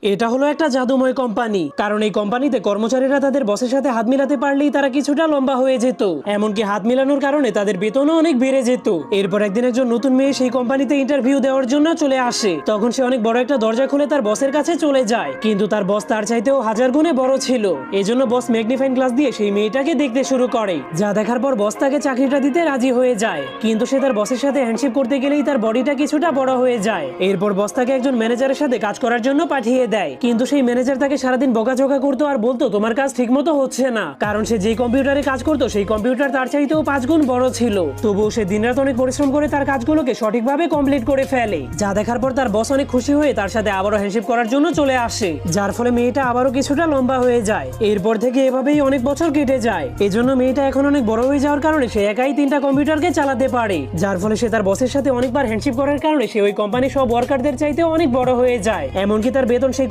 এটা হলো একটা জাদুময় কোম্পানি, কারণ এই কোম্পানিতে কর্মচারীরা তাদের বসের সাথে হাত মিলাতে পারলেই তারা কিছুটা লম্বা হয়ে যেত। এমনকি হাত মিলানোর কারণে তাদের বেতনও অনেক বেড়ে যেত। এরপর একদিন একজন নতুন মেয়ে সেই কোম্পানিতে ইন্টারভিউ দেওয়ার জন্য চলে আসে। তখন সে অনেক বড় একটা দরজা খুলে তার বসের কাছে চলে যায়, কিন্তু তার বস তার চাইতেও হাজার গুণে বড় ছিল। এজন্য বস ম্যাগনিফাইং গ্লাস দিয়ে সেই মেয়েটাকে দেখতে শুরু করে, যা দেখার পর বস তাকে চাকরিটা দিতে রাজি হয়ে যায়। কিন্তু সে তার বসের সাথে হ্যান্ডশেক করতে গেলেই তার বডিটা কিছুটা বড় হয়ে যায়। এরপর বস তাকে একজন ম্যানেজারের সাথে কাজ করার জন্য পাঠিয়ে দেয়, কিন্তু সেই ম্যানেজার তাকে সারাদিন বকাঝকা করতো আর বলতো তোমার কাজ ঠিকমতো হচ্ছে না, কারণ সে যে কম্পিউটারে কাজ করতো সেই কম্পিউটার তার চাইতেও 5 গুণ বড় ছিল। তবুও সে দিনরাত অনেক পরিশ্রম করে তার কাজগুলোকে সঠিকভাবে কমপ্লিট করে ফেলে, যা দেখার পর তার বস অনেক খুশি হয়ে তার সাথে আবারও হ্যান্ডশেক করার জন্য চলে আসে, যার ফলে মেয়েটা আবারও কিছুটা লম্বা হয়ে যায়। এরপর থেকে এভাবেই অনেক বছর কেটে যায়। এজন্য মেয়েটা এখন অনেক বড় হয়ে যাওয়ার কারণে সে একাই 3টা কম্পিউটারকে চালাতে পারে, যার ফলে সে তার বসের সাথে অনেকবার হ্যান্ডশেক করার কারণে সে ওই কোম্পানির সব ওয়ার্কারদের চাইতে অনেক বড় হয়ে যায়। এমনকি তার বেতন